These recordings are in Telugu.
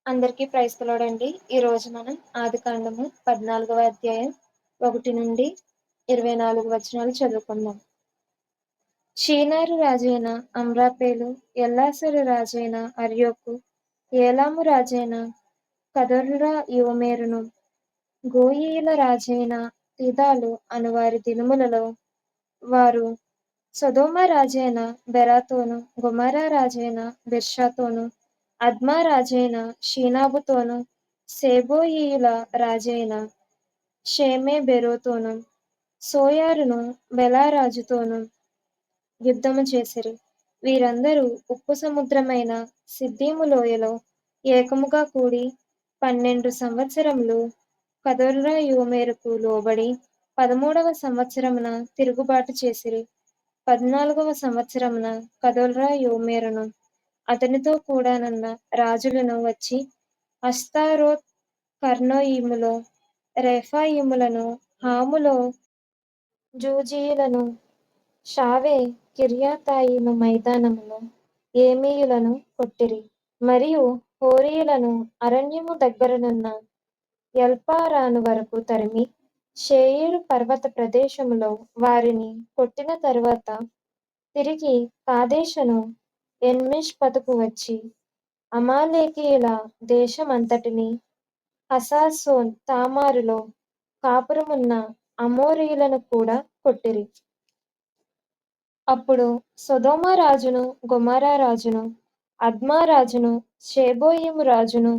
అందరికీ ప్రైజ్ పిలవడండి. ఈరోజు మనం ఆదికాండము 14వ అధ్యాయం 1 నుండి 24 వచనాలు చదువుకుందాం. షీనారు రాజైన అమ్రాపేలు, ఎల్లాసరు రాజైన అర్యోకు, ఏలాము రాజైన కదొర్లా యోమెరును, గోయీల రాజైన తిదాలు అనువారి దినములలో వారు సొదొమ రాజైన బెరాతోను, గొమొర్రా రాజైన బిర్షాతోను, అద్మా రాజైన షీనాబుతోను, సెబోయీయుల రాజైన షెమెబెరోతోను, సోయరును బెలారాజుతోను యుద్ధము చేసిరి. వీరందరూ ఉప్పు సముద్రమైన సిద్దీము లోయలో ఏకముగా కూడి 12 సంవత్సరములు కదొర్లా యోమెరుకు లోబడి 13వ సంవత్సరమున తిరుగుబాటు చేసిరి. 14వ సంవత్సరమున కదొర్లా యోమెరును అతనితో కూడానున్న రాజులను వచ్చి అష్తారోత్ కర్నోయిములో రెఫాయీములను, హాములో జూజీయులను, షావే కిర్యతాయిము మైదానములో ఏమీయులను కొట్టిరి. మరియు హోరీయులను అరణ్యము దగ్గరనున్న ఎల్పారాను వరకు తరిమి, శేయీరు పర్వత ప్రదేశములో వారిని కొట్టిన తరువాత తిరిగి కాదేషును ఎన్మిష్పతుకు వచ్చి అమాలేకీయుల దేశమంతటిని, హసాసోన్ తామారులో కాపురమున్న అమోరీయులను కూడా కొట్టిరి. అప్పుడు సొదొమ రాజును, గొమొర్రా రాజును, అద్మా రాజును, సెబోయీము రాజును,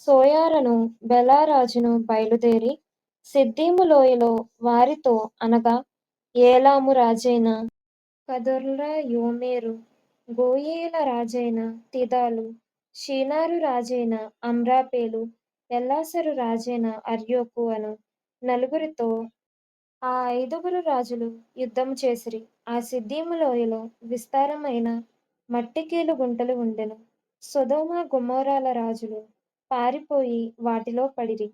సోయరును బెలా రాజును బయలుదేరి సిద్దీము లోయలో వారితో అనగా ఏలాము రాజైన కదొర్లా యోమెరు, గోయీల రాజైన తిదాలు, షీనారు రాజైన అమ్రాపేలు, ఎల్లాసరు రాజైన అర్యోకు అను నలుగురితో ఆ 5గురు రాజులు యుద్ధము చేసిరి. ఆ సిద్దీము లోయలో విస్తారమైన మట్టికీలు గుంటలు ఉండెను. సొదొమ గొమొర్రాల రాజులు పారిపోయి వాటిలో పడిరి.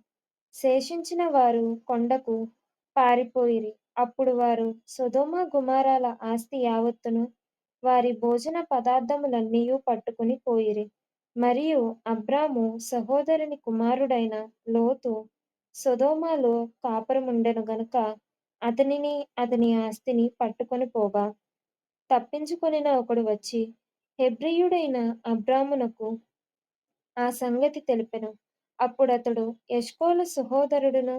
శేషించిన వారు కొండకు పారిపోయిరి. అప్పుడు వారు సొదొమ గొమొర్రాల ఆస్తి యావత్తును, వారి భోజన పదార్థములన్నీయూ పట్టుకుని పోయిరి. మరియు అబ్రాము సహోదరుని కుమారుడైన లోతు సొదొమలో కాపురముండెను గనుక అతనిని అతని ఆస్తిని పట్టుకొని పోగా, తప్పించుకొనిన ఒకడు వచ్చి హెబ్రీయుడైన అబ్రామునకు ఆ సంగతి తెలిపెను. అప్పుడతడు ఎష్కోలు సహోదరుడును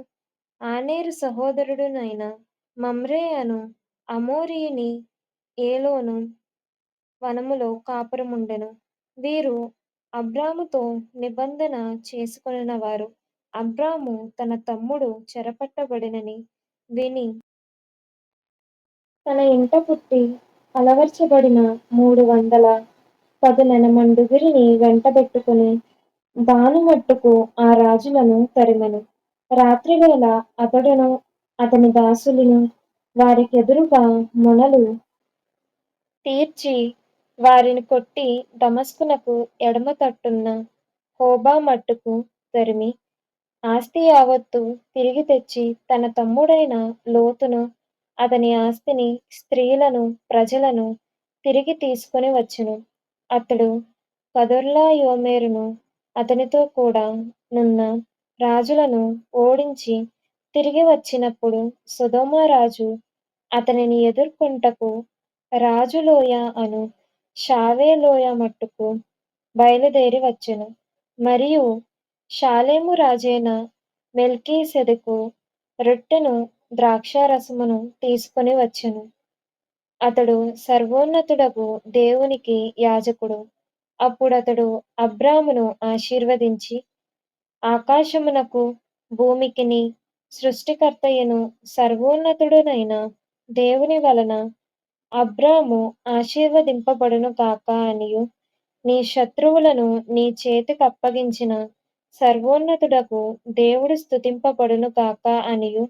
ఆనేరు సహోదరుడునైన మమ్రే అను అమోరీయుని ఏలోను వనములో కాపురముండెను. వీరు అబ్రాముతో నిబంధన చేసుకొనినవారు. అబ్రాము తన తమ్ముడు చెరపట్టబడెనని విని తన ఇంట పుట్టి అలవర్చబడిన 310 వెంటబెట్టుకుని దానుమట్టుకు ఆ రాజులను తరిమెను. రాత్రివేళ అతడును అతని దాసులును వారికెదురుగా మొనలు తీర్చి వారిని కొట్టి దమస్కునకు ఎడమ తట్టున్న హోబా మట్టుకు తరిమి, ఆస్తి యావత్తు తిరిగి తెచ్చి తన తమ్ముడైన లోతును, అతని ఆస్తిని, స్త్రీలను, ప్రజలను తిరిగి తీసుకొని వచ్చెను. అతడు కదొర్లా యోమెరును అతనితో కూడా నున్న రాజులను ఓడించి తిరిగి వచ్చినప్పుడు సొదొమ రాజు అతనిని ఎదుర్కొంటకు రాజు లోయ అను షావే లోయ మట్టుకు బయలుదేరి వచ్చెను. మరియు షాలేము రాజైన మెల్కీసెదెకు రొట్టెను ద్రాక్షారసమును తీసుకొని వచ్చెను. అతడు సర్వోన్నతుడగు దేవునికి యాజకుడు. అప్పుడతడు అబ్రామును ఆశీర్వదించి, ఆకాశమునకు భూమికిని సృష్టికర్తయను సర్వోన్నతుడునైన దేవుని వలన అబ్రాము ఆశీర్వదింపబడును గాక అనియు, నీ శత్రువులను నీ చేతికప్పగించిన సర్వోన్నతుడగు దేవుడు స్తుతింపబడును గాక అనియు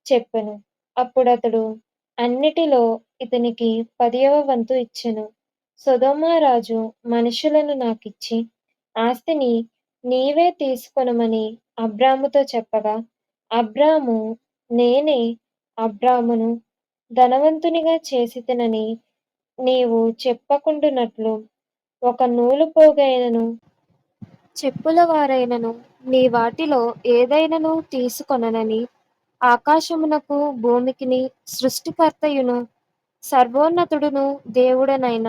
చెప్పెను. అప్పుడతడు అన్నిటిలో ఇతనికి 10వ వంతు ఇచ్చెను. సొదొమ రాజు మనుషులను నాకిచ్చి ఆస్తిని నీవే తీసుకొనుమని అబ్రాముతో చెప్పగా, అబ్రాము నేనే అబ్రామును ధనవంతునిగా చేసితినని నీవు చెప్పకుండునట్లు ఒక నూలు పోగైనను చెప్పుల వారైనను నీ వాటిలో ఏదైనను తీసుకొననని ఆకాశమునకు భూమికిని సృష్టికర్తయును సర్వోన్నతుడును దేవుడనైన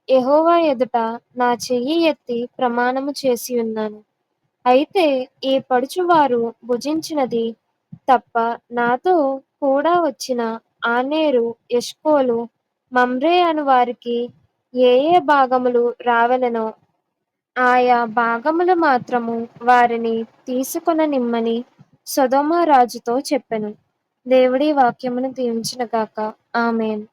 యెహోవా ఎదుట నా చెయ్యి ఎత్తి ప్రమాణము చేసి ఉన్నాను. అయితే ఈ పడుచువారు భుజించినది తప్ప నాతో కూడా వచ్చిన ఆనేరు, ఎష్కోలు, మమ్రే అను వారికి ఏ ఏ భాగములు రావలెనో ఆయా భాగములు మాత్రము వారిని తీసుకొననిమ్మని సొదొమ రాజుతో చెప్పెను. దేవుడి వాక్యమును దీవించును గాక. ఆమేన్.